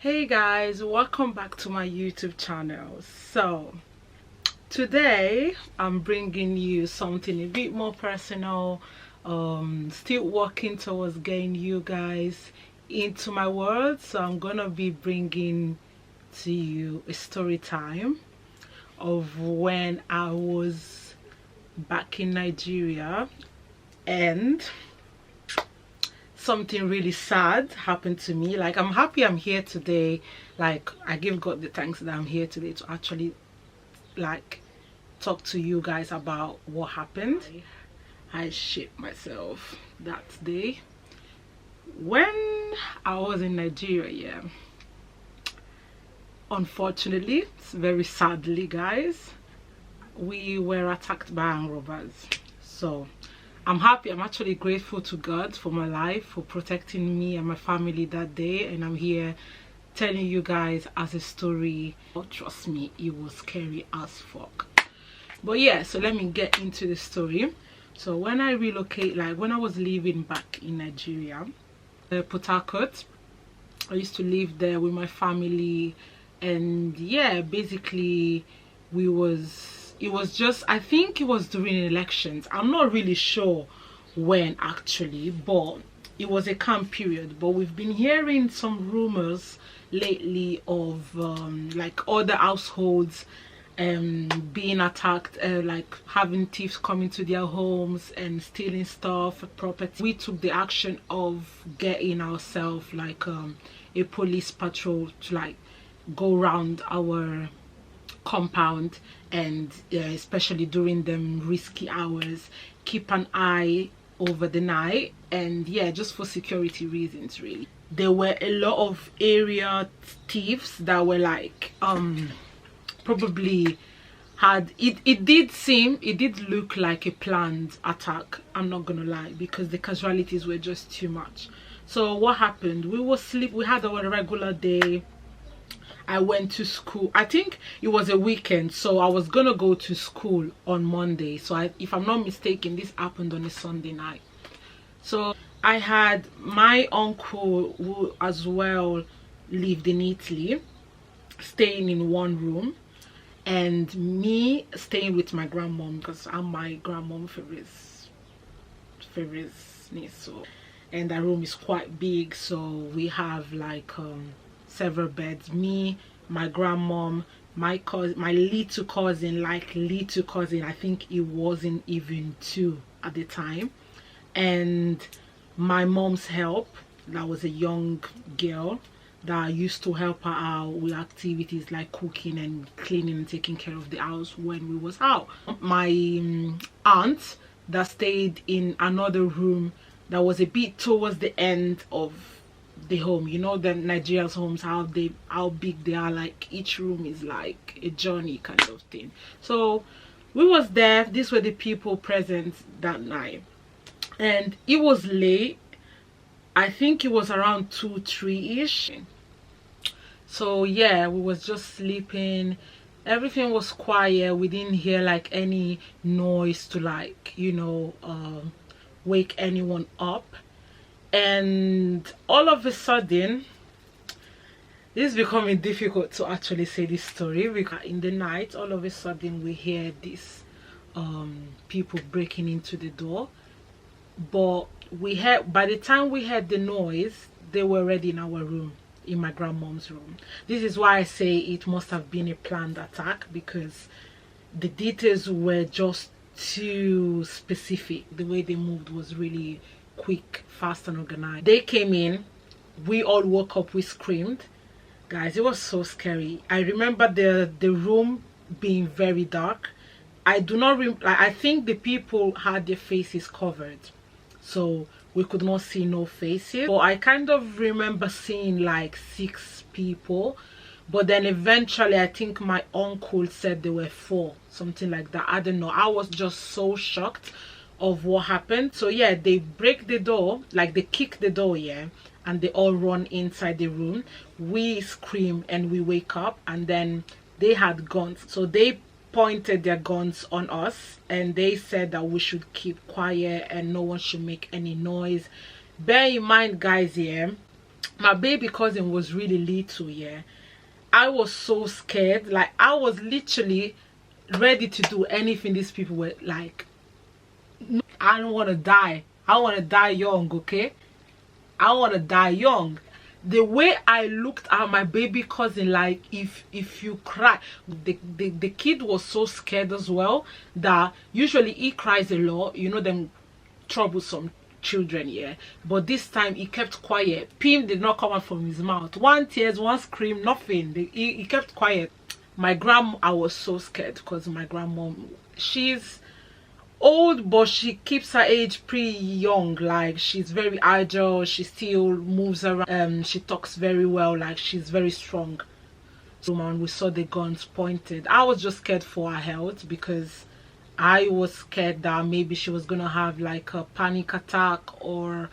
Hey guys, welcome back to my YouTube channel. So today I'm bringing you something a bit more personal, still working towards getting you guys into my world. So I'm gonna be bringing to you a story time of when I was back in Nigeria and something really sad happened to me. Like, I'm happy I'm here today. Like, I give God the thanks that I'm here today to actually like talk to you guys about what happened. I shit myself that day when I was in Nigeria. Yeah, unfortunately, very sadly, guys, we were attacked by armed robbers. So I'm happy, I'm actually grateful to God for my life, for protecting me and my family that day, and I'm here telling you guys as a story. Oh, trust me, it was scary as fuck. But yeah, so let me get into the story. So when I relocate, like when I was living back in Nigeria, Port Harcourt, I used to live there with my family, and yeah, basically it was just, I think it was during elections. I'm not really sure when actually, but it was a calm period. But we've been hearing some rumors lately of like other households being attacked, like having thieves coming to their homes and stealing stuff, property. We took the action of getting ourselves like a police patrol to like go around our compound, and especially during them risky hours, keep an eye over the night, and yeah, just for security reasons. Really, there were a lot of area thieves that were like probably had it did look like a planned attack. I'm not gonna lie, because the casualties were just too much. So what happened, we had our regular day. I went to school. I think it was a weekend, so I was gonna go to school on Monday. So if I'm not mistaken, this happened on a Sunday night. So I had my uncle, who as well lived in Italy, staying in one room, and me staying with my grandmom, because I'm my grandmom favorite niece. So, and that room is quite big, so we have like several beds. Me, my grandmom, my cousin, my little cousin, I think it wasn't even 2 at the time, and my mom's help, that was a young girl that used to help her out with activities like cooking and cleaning and taking care of the house when we was out. My aunt that stayed in another room that was a bit towards the end of the home. You know, the Nigeria's homes, how big they are, like each room is like a journey kind of thing. So we was there. These were the people present that night, and it was late. I think it was around 2-3ish. So yeah, we was just sleeping. Everything was quiet. We didn't hear like any noise to like, you know, wake anyone up. And all of a sudden, this is becoming difficult to actually say this story, because in the night, all of a sudden we hear this people breaking into the door. But by the time we heard the noise, they were already in our room, in my grandmom's room. This is why I say it must have been a planned attack, because the details were just too specific. The way they moved was really quick, fast and organized. They came in, we all woke up, we screamed. Guys, it was so scary. I remember the room being very dark. I think the people had their faces covered, so we could not see no faces. But I kind of remember seeing like 6 people, but then eventually I think my uncle said there were 4, something like that. I don't know, I was just so shocked of what happened. So yeah, they break the door, like they kick the door, yeah, and they all run inside the room. We scream and we wake up, and then they had guns, so they pointed their guns on us, and they said that we should keep quiet and no one should make any noise. Bear in mind, guys, here my baby cousin was really little. Yeah, I was so scared. Like, I was literally ready to do anything these people were like. I don't want to die. I want to die young. Okay, I want to die young. The way I looked at my baby cousin, like, if you cry, the kid was so scared as well, that usually he cries a lot, you know, them troublesome children. Yeah, but this time he kept quiet. Pim did not come out from his mouth. One tears, one scream, nothing. He kept quiet. My grandma, I was so scared, because my grandmom, she's old, but she keeps her age pretty young. Like, she's very agile, she still moves around, she talks very well, like, she's very strong. So when we saw the guns pointed, I was just scared for her health, because I was scared that maybe she was gonna have like a panic attack or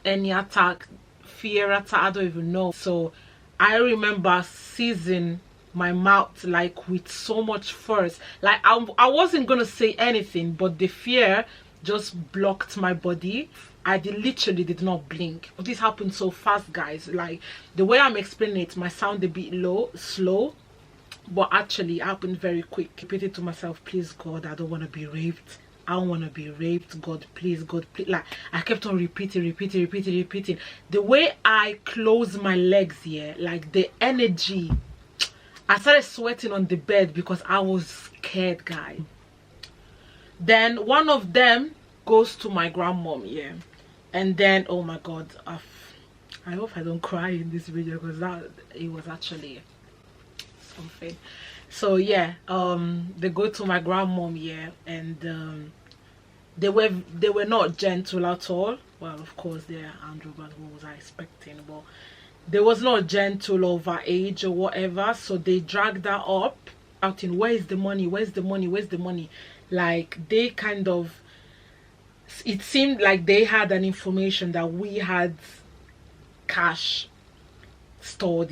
any attack, fear attack, I don't even know. So I remember seizing my mouth, like, with so much force. Like, I wasn't gonna say anything, but the fear just blocked my body. I literally did not blink. This happened so fast, guys. Like, the way I'm explaining it might sound a bit slow, but actually it happened very quick. Repeated to myself, please God, I don't want to be raped. I don't want to be raped. God, please, God, please. Like, I kept on repeating. The way I closed my legs here, like, the energy, I started sweating on the bed because I was scared, guys. Then one of them goes to my grandmom, yeah, and then, oh my God, I hope I don't cry in this video, because it was actually something. So yeah, they go to my grandmom, yeah, and they were not gentle at all. Well, of course they're Andrew, but what was I expecting? But they was not gentle over age or whatever. So they dragged her up, shouting, where's the money, where's the money, where's the money? Like, they kind of, it seemed like they had an information that we had cash stored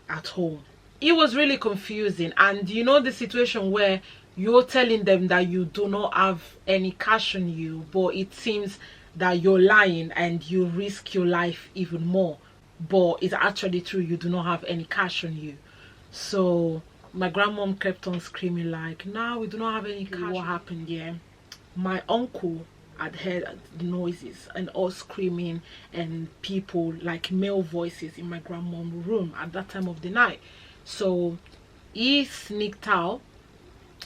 at home. It was really confusing. And you know, the situation where you're telling them that you do not have any cash on you, but it seems that you're lying and you risk your life even more, but it's actually true, you do not have any cash on you. So my grandmom kept on screaming, like, no, we do not have any cash. What happened? Yeah, my uncle had heard the noises and all screaming and people, like male voices, in my grandmom's room at that time of the night. So he sneaked out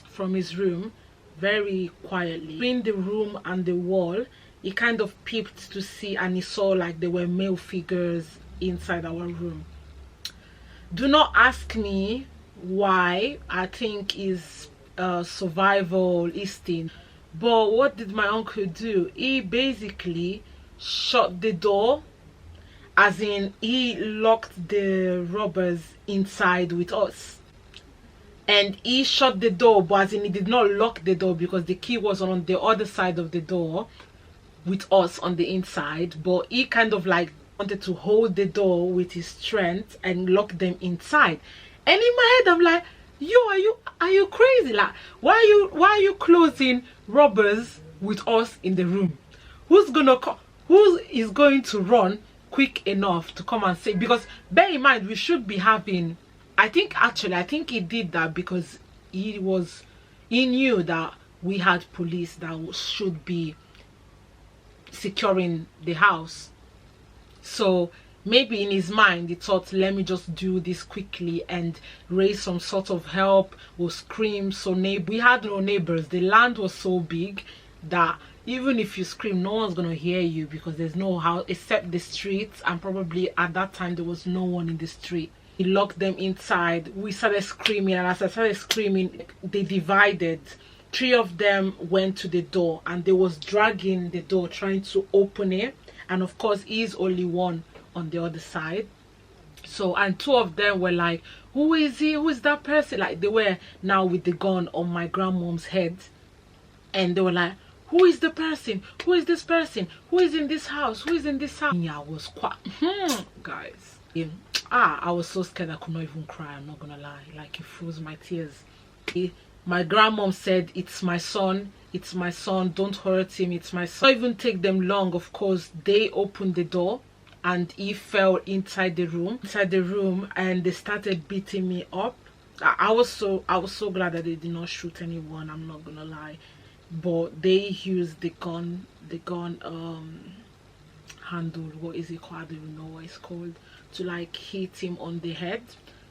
from his room very quietly. Between the room and the wall, he kind of peeped to see, and he saw like there were male figures inside our room. Do not ask me why. I think is survival instinct. But what did my uncle do? He basically shut the door, as in he locked the robbers inside with us. And he shut the door, but as in he did not lock the door, because the key was on the other side of the door with us on the inside. But he kind of like wanted to hold the door with his strength and lock them inside. And in my head I'm like, yo, are you crazy? Like, why are you closing robbers with us in the room? Who is going to run quick enough to come and say? Because bear in mind, we should be having, I think he did that because he knew that we had police that should be securing the house. So maybe in his mind he thought, let me just do this quickly and raise some sort of help or scream. So we had no neighbors. The land was so big that even if you scream, no one's gonna hear you, because there's no house except the streets, and probably at that time there was no one in the street. He locked them inside. We started screaming, and as I started screaming, they divided. 3 of them went to the door and they was dragging the door, trying to open it, and of course he's only one on the other side. So, and 2 of them were like, who is he, who is that person? Like, they were now with the gun on my grandmom's head, and they were like, who is the person, who is this person, who is in this house, who is in this house? Yeah, I was quite guys, I was so scared I could not even cry. I'm not gonna lie, like, it froze my tears. My grandmom said, it's my son, it's my son, don't hurt him, it's my son. Not even take them long, of course they opened the door and he fell inside the room, and they started beating me up. I was so glad that they did not shoot anyone, I'm not gonna lie. But they used the gun handle, what is it called, I don't even know what it's called, to like hit him on the head.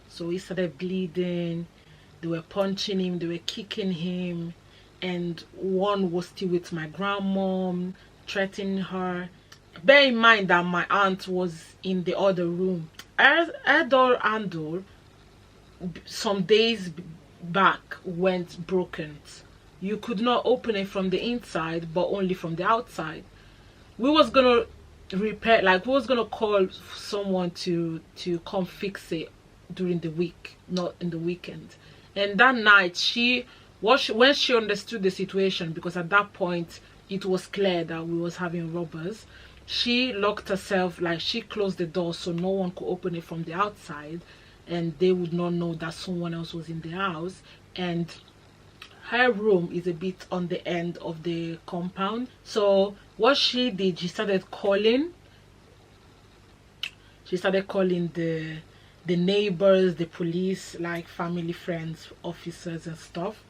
So he started bleeding. They were punching him, they were kicking him, and one was still with my grandmom, threatening her. Bear in mind that my aunt was in the other room. Her door handle some days back went broken. You could not open it from the inside, but only from the outside. We was gonna repair, like we was gonna call someone to come fix it during the week, not in the weekend. And that night when she understood the situation, because at that point it was clear that we was having robbers, she locked herself, like she closed the door so no one could open it from the outside, and they would not know that someone else was in the house. And her room is a bit on the end of the compound. So what she did, she started calling the neighbors, the police, like family, friends, officers and stuff.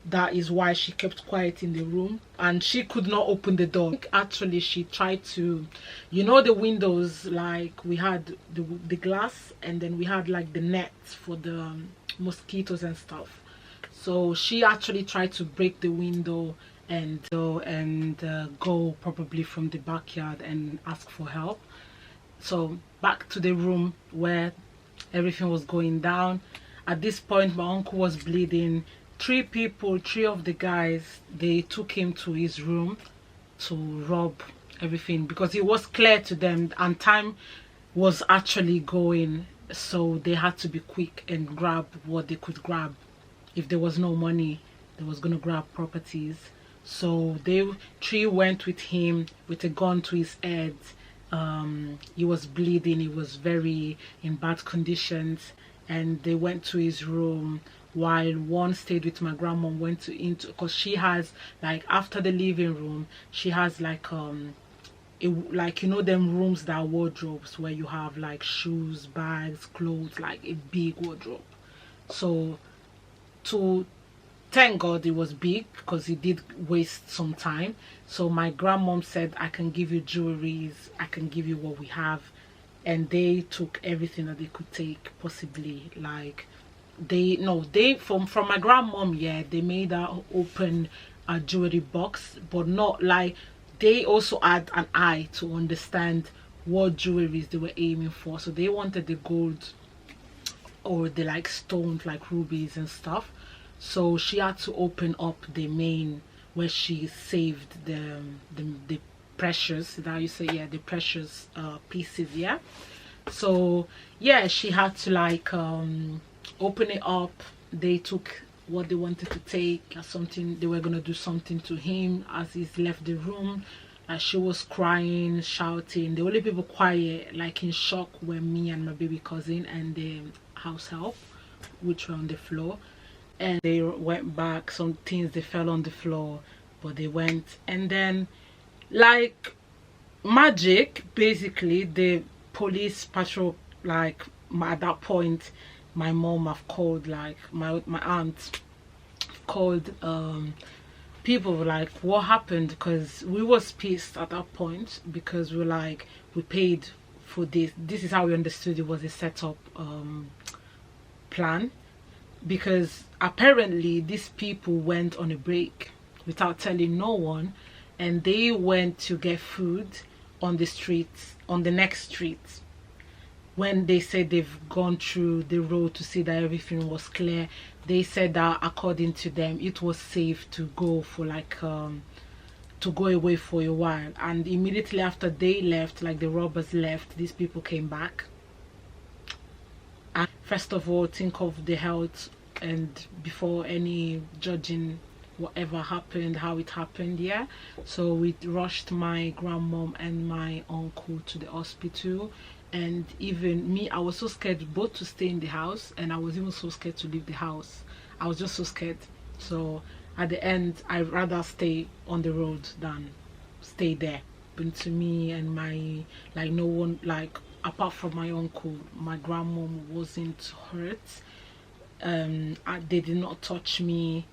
That is why she kept quiet in the room, and she could not open the door. Actually, she tried to, you know, the windows, like we had the glass, and then we had like the nets for the mosquitoes and stuff. So she actually tried to break the window and go probably from the backyard and ask for help. So back to the room where everything was going down. At this point, my uncle was bleeding. Three of the guys, they took him to his room to rob everything, because it was clear to them and time was actually going, so they had to be quick and grab what they could grab. If there was no money, they was gonna grab properties. So they three went with him with a gun to his head. He was bleeding, he was very in bad conditions, and they went to his room, while one stayed with my grandma, went into, because she has, like, after the living room, she has like like, you know, them rooms that are wardrobes where you have like shoes, bags, clothes, like a big wardrobe. So thank God it was big, because it did waste some time. So my grandmom said, I can give you jewelries, I can give you what we have. And they took everything that they could take, possibly. Like they from my grandmom, yeah, they made her open a jewelry box, but not like, they also had an eye to understand what jewelries they were aiming for. So they wanted the gold or the like stones, like rubies and stuff. So she had to open up the main, where she saved the precious, that you say, yeah, the precious pieces, yeah. So yeah, she had to like open it up. They took what they wanted to take, something, they were gonna do something to him as he's left the room. She was crying, shouting. The only people quiet, like in shock, were me and my baby cousin and the house help, which were on the floor. And they went back, some things, they fell on the floor, but they went. And then, like magic, basically the police patrol, like at that point my mom have called, like my aunt called people, like what happened, because we was pissed at that point, because we were like, we paid for this is how we understood it was a setup plan, because apparently these people went on a break without telling no one, and they went to get food on the streets, on the next street. When they said they've gone through the road to see that everything was clear, they said that according to them it was safe to go for like to go away for a while. And immediately after they left, like the robbers left, these people came back. And first of all, think of the health, and before any judging whatever happened, how it happened, yeah. So we rushed my grandmom and my uncle to the hospital. And even me, I was so scared both to stay in the house, and I was even so scared to leave the house. I was just so scared. So at the end, I'd rather stay on the road than stay there. happened to me and my, like, no one, like, apart from my uncle, my grandmom wasn't hurt. They did not touch me,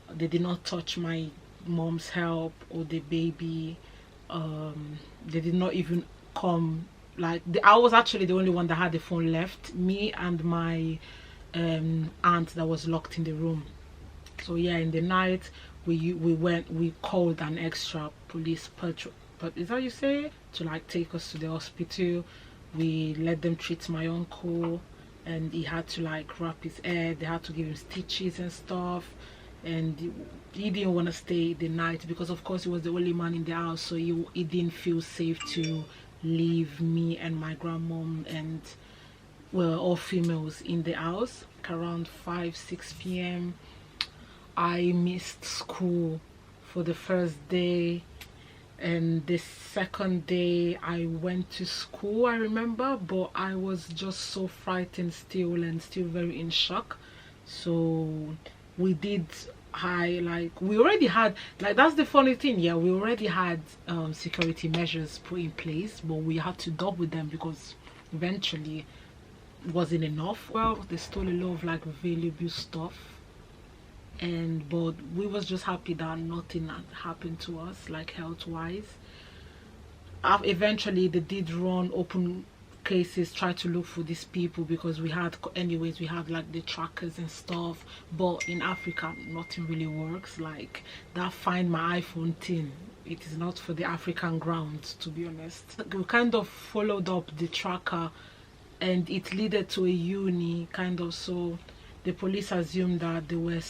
they did not touch my mom's help or the baby. They did not even come, like, I was actually the only one that had the phone left, me and my aunt that was locked in the room. So yeah, in the night we called an extra police patrol, but is that you say, to like take us to the hospital. We let them treat my uncle, and he had to like wrap his head, they had to give him stitches and stuff, and he didn't want to stay the night because of course he was the only man in the house, so he didn't feel safe to leave me and my grandmom and, well, all females in the house. Around 5-6 p.m. I missed school for the first day, and the second day I went to school, I remember, but I was just so frightened still and still very in shock. So we did we already had, like, that's the funny thing, yeah, we already had security measures put in place, but we had to double them because eventually it wasn't enough. Well, they stole a lot of like valuable stuff, and but we was just happy that nothing had happened to us, like health wise. Eventually they did run open cases, try to look for these people, because we had like the trackers and stuff, but in Africa nothing really works. Like that Find My iPhone thing, it is not for the African ground, to be honest. We kind of followed up the tracker and it led to a uni kind of, so the police assumed that there were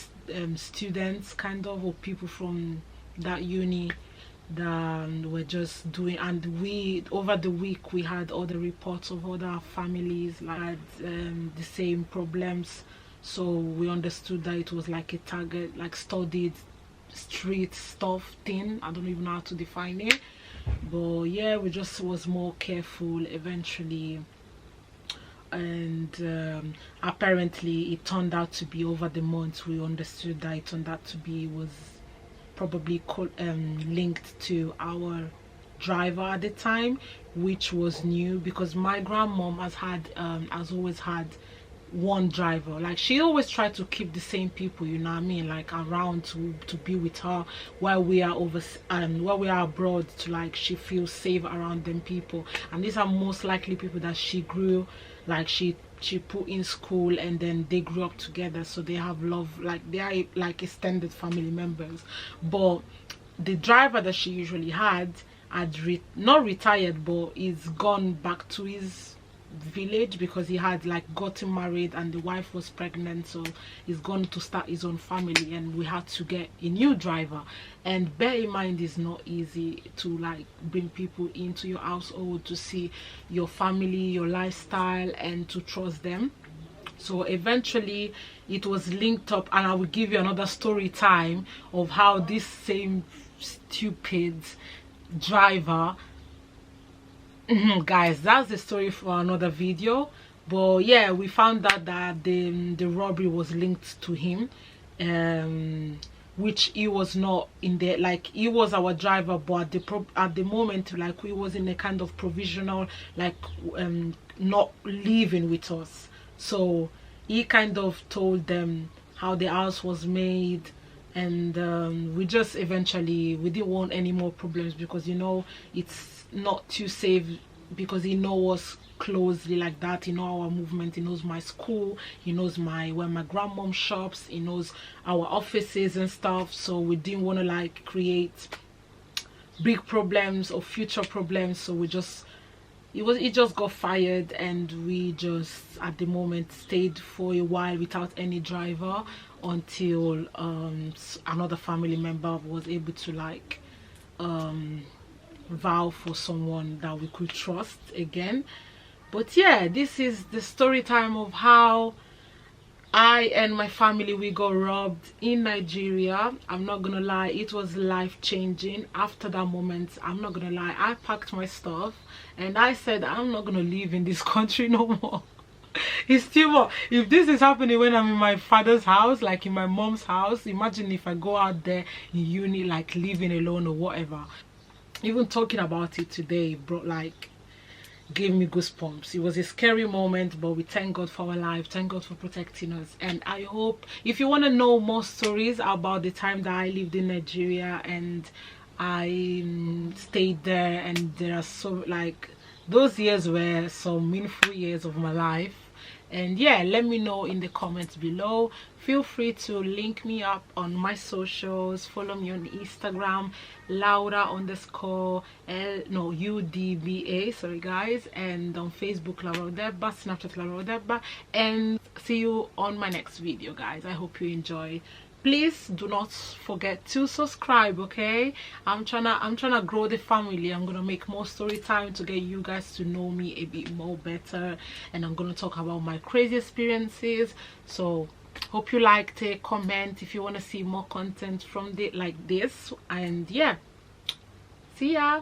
students kind of, or people from that uni that were just doing, and we, over the week, we had other reports of other families like had the same problems, so we understood that it was like a target, like studied street stuff thing. I don't even know how to define it, but yeah, we just was more careful eventually. And apparently it turned out to be, over the months we understood that it turned out to be, was probably linked to our driver at the time, which was new, because my grandmom has always had one driver. Like she always tried to keep the same people, you know what I mean, like around to be with her while we are while we are abroad, to like she feels safe around them people. And these are most likely people that she grew, like she put in school, and then they grew up together, so they have love, like they are like extended family members. But the driver that she usually had not retired, but he's gone back to his village because he had like gotten married and the wife was pregnant, so he's gone to start his own family, and we had to get a new driver. And bear in mind, it's not easy to like bring people into your household, to see your family, your lifestyle, and to trust them. So eventually it was linked up, and I will give you another story time of how this same stupid driver guys, that's the story for another video. But yeah, we found out that the robbery was linked to him, which he was not in there. Like he was our driver, but at the moment, like he was in a kind of provisional, like not living with us. So he kind of told them how the house was made, and we just eventually, we didn't want any more problems, because you know it's not too safe, because he knows us closely like that. He knows our movement, he knows my school, he knows where my grandmom shops, he knows our offices and stuff. So we didn't want to like create big problems or future problems, so we just, he just got fired, and we just at the moment stayed for a while without any driver until another family member was able to like vow for someone that we could trust again. But yeah, this is the story time of how I and my family, we got robbed in Nigeria. I'm not gonna lie, it was life-changing. After that moment, I'm not gonna lie, I packed my stuff and I said I'm not gonna live in this country no more. It's too much. If this is happening when I'm in my father's house, like in my mom's house, imagine if I go out there in uni, like living alone or whatever. even talking about it today brought like gave me goosebumps. It was a scary moment, but we thank God for our life, thank God for protecting us. And I hope if you want to know more stories about the time that I lived in Nigeria and I stayed there, and there are so like those years were some meaningful years of my life. And yeah, let me know in the comments below. Feel free to link me up on my socials. Follow me on Instagram, Laura underscore UDBA, sorry guys, and on Facebook Laura Odeba, Snapchat Laura Odeba. And see you on my next video, guys. I hope you enjoy. Please do not forget to subscribe, okay? I'm trying to grow the family. I'm gonna make more story time to get you guys to know me a bit more better, and I'm gonna talk about my crazy experiences. So hope you liked it. Comment if you want to see more content from like this. And yeah, see ya.